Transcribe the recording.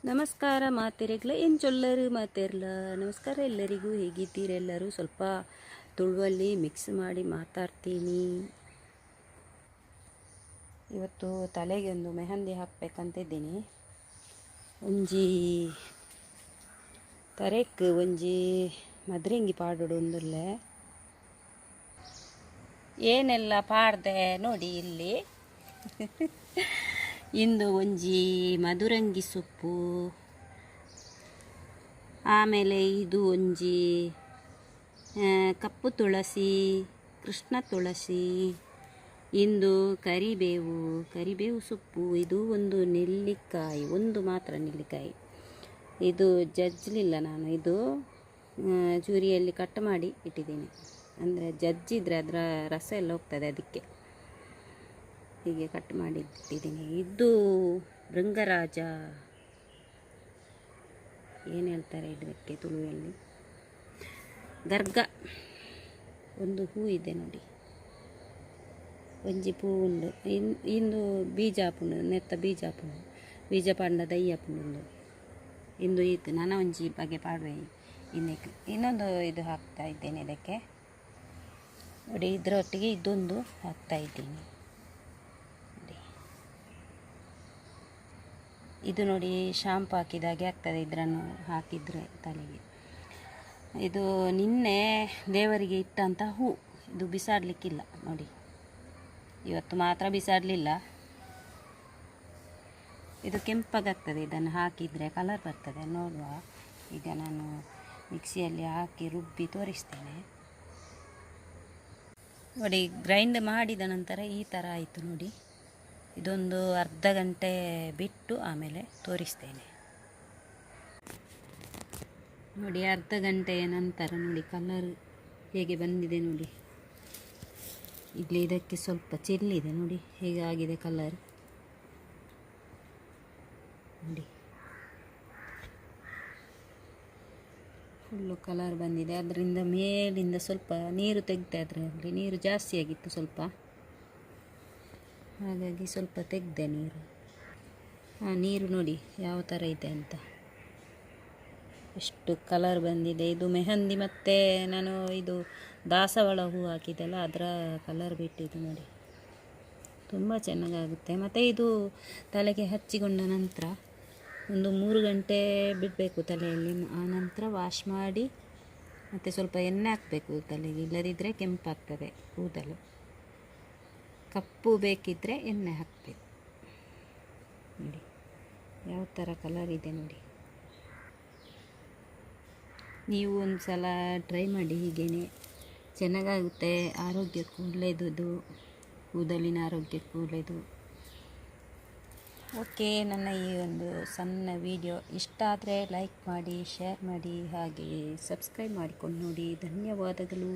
ನಮಸ್ಕಾರ ಮಾತೆರೆಗ್ಲ ಏನು ಚೊಲ್ಲರು ಮಾತೆರ್ಲ ನಮಸ್ಕಾರ ಎಲ್ಲರಿಗೂ. ಹೇಗಿದ್ದೀರೆಲ್ಲರೂ? ಸ್ವಲ್ಪ ತುಳುವಲ್ಲಿ ಮಿಕ್ಸ್ ಮಾಡಿ ಮಾತಾಡ್ತೀನಿ. ಇವತ್ತು ತಲೆಗೆ ಒಂದು ಮೆಹಂದಿ ಹಾಕಬೇಕಂತಿದ್ದೀನಿ. ಒಂಜಿ ತರೆಕ್ ಒಂಜಿ ಮದ್ರಿಂಗಿ ಪಾಡೋಡು ಒಂದುಲ್ಲೆ ಏನೆಲ್ಲ ಪಾಡ್ದೆ ನೋಡಿ ಇಲ್ಲಿ. ಇಂದು ಒಂಜಿ ಮಧುರಂಗಿ ಸೊಪ್ಪು, ಆಮೇಲೆ ಇದು ಒಂಜಿ ಕಪ್ಪು ತುಳಸಿ, ಕೃಷ್ಣ ತುಳಸಿ, ಇಂದು ಕರಿಬೇವು ಸೊಪ್ಪು, ಇದು ಒಂದು ನೆಲ್ಲಿಕಾಯಿ, ಒಂದು ಮಾತ್ರ ನೆಲ್ಲಿಕಾಯಿ. ಇದು ಜಜ್ಜಲಿಲ್ಲ ನಾನು, ಇದು ಚೂರಿಯಲ್ಲಿ ಕಟ್ ಮಾಡಿ ಇಟ್ಟಿದ್ದೀನಿ. ಅಂದರೆ ಜಜ್ಜಿದ್ರೆ ಅದರ ರಸ ಎಲ್ಲ ಹೋಗ್ತದೆ, ಅದಕ್ಕೆ ಹೀಗೆ ಕಟ್ ಮಾಡಿ ಇಟ್ಟಿದ್ದೀನಿ. ಇದು ಭೃಂಗರಾಜ ಏನು ಹೇಳ್ತಾರೆ ಇದಕ್ಕೆ ತುಳುವಲ್ಲಿ, ಗರ್ಗ. ಒಂದು ಹೂ ಇದೆ ನೋಡಿ, ಒಂಜಿ ಪೂ ಉಂಡು. ಇಂದು ಬೀಜ ಹಾಪುಂಡು, ನೆತ್ತ ಬೀಜ ಪಾಂಡ ದಯ್ಯ ಹಾಪುಂಡು. ಇಂದು ಇದು ನಾನು ಒಂಜಿ ಬಗೆ ಪಾಡುವೆ. ಇನ್ನಕ್ಕೆ ಇನ್ನೊಂದು ಇದು ಹಾಕ್ತಾ ಇದ್ದೇನೆ ಇದಕ್ಕೆ ನೋಡಿ. ಇದರೊಟ್ಟಿಗೆ ಇದೊಂದು ಹಾಕ್ತಾ ಇದ್ದೀನಿ. ಇದು ನೋಡಿ ಶಾಂಪು ಹಾಕಿದಾಗೆ ಆಗ್ತದೆ, ಇದನ್ನು ಹಾಕಿದರೆ ತಲೆಗೆ. ಇದು ನಿನ್ನೆ ದೇವರಿಗೆ ಇಟ್ಟಂಥ ಹೂ, ಇದು ಬಿಸಾಡಲಿಕ್ಕಿಲ್ಲ ನೋಡಿ. ಇವತ್ತು ಮಾತ್ರ ಬಿಸಾಡಲಿಲ್ಲ. ಇದು ಕೆಂಪಗಾಗ್ತದೆ, ಇದನ್ನು ಹಾಕಿದರೆ ಕಲರ್ ಬರ್ತದೆ. ನೋಡುವ, ಈಗ ನಾನು ಮಿಕ್ಸಿಯಲ್ಲಿ ಹಾಕಿ ರುಬ್ಬಿ ತೋರಿಸ್ತೇನೆ ನೋಡಿ. ಗ್ರೈಂಡ್ ಮಾಡಿದ ನಂತರ ಈ ಥರ ಆಯಿತು ನೋಡಿ. ಇದೊಂದು ಅರ್ಧ ಗಂಟೆ ಬಿಟ್ಟು ಆಮೇಲೆ ತೋರಿಸ್ತೇನೆ ನೋಡಿ. ಅರ್ಧ ಗಂಟೆಯ ನಂತರ ನೋಡಿ ಕಲರ್ ಹೇಗೆ ಬಂದಿದೆ ನೋಡಿ. ಇಲ್ಲಿ ಇದಕ್ಕೆ ಸ್ವಲ್ಪ ಚೆಲ್ಲಿದೆ ನೋಡಿ, ಹೇಗೆ ಆಗಿದೆ ಕಲರ್ ನೋಡಿ. ಫುಲ್ಲು ಕಲರ್ ಬಂದಿದೆ. ಅದರಿಂದ ಮೇಲಿಂದ ಸ್ವಲ್ಪ ನೀರು ತೆಗ್ದೆ, ಅದರಲ್ಲಿ ನೀರು ಜಾಸ್ತಿ ಆಗಿತ್ತು ಸ್ವಲ್ಪ, ಹಾಗಾಗಿ ಸ್ವಲ್ಪ ತೆಗೆದೆ ನೀರು. ನೀರು ನೋಡಿ ಯಾವ ಥರ ಇದೆ ಅಂತ, ಎಷ್ಟು ಕಲರ್ ಬಂದಿದೆ. ಇದು ಮೆಹಂದಿ ಮತ್ತು ನಾನು ಇದು ದಾಸವಾಳ ಹೂ ಹಾಕಿದ್ದೆಲ್ಲ ಅದರ ಕಲರ್ ಬಿಟ್ಟಿದ್ದು ನೋಡಿ. ತುಂಬ ಚೆನ್ನಾಗಾಗುತ್ತೆ. ಮತ್ತು ಇದು ತಲೆಗೆ ಹಚ್ಚಿಕೊಂಡ ನಂತರ ಒಂದು 3 ಗಂಟೆ ಬಿಡಬೇಕು ತಲೆಯಲ್ಲಿ. ಆ ನಂತರ ವಾಶ್ ಮಾಡಿ ಮತ್ತು ಸ್ವಲ್ಪ ಎಣ್ಣೆ ಹಾಕಬೇಕು ತಲೆಗೆ, ಇಲ್ಲದಿದ್ದರೆ ಕೆಂಪಾಗ್ತದೆ ಕೂದಲು. ಕಪ್ಪು ಬೇಕಿದ್ದರೆ ಎಣ್ಣೆ ಹಾಕಬೇಕು ನೋಡಿ. ಯಾವ ಥರ ಕಲರ್ ಇದೆ ನೋಡಿ. ನೀವು ಒಂದು ಸಲ ಟ್ರೈ ಮಾಡಿ, ಹೀಗೇ ಚೆನ್ನಾಗಾಗುತ್ತೆ. ಆರೋಗ್ಯಕ್ಕೂ ಒಳ್ಳೆಯದು, ಇದು ಕೂದಲಿನ ಆರೋಗ್ಯಕ್ಕೂ ಒಳ್ಳೆಯದು. ಓಕೆ, ನನ್ನ ಈ ಒಂದು ಸಣ್ಣ ವಿಡಿಯೋ ಇಷ್ಟ ಆದರೆ ಲೈಕ್ ಮಾಡಿ, ಶೇರ್ ಮಾಡಿ, ಹಾಗೆ ಸಬ್ಸ್ಕ್ರೈಬ್ ಮಾಡಿಕೊಂಡು ನೋಡಿ. ಧನ್ಯವಾದಗಳು.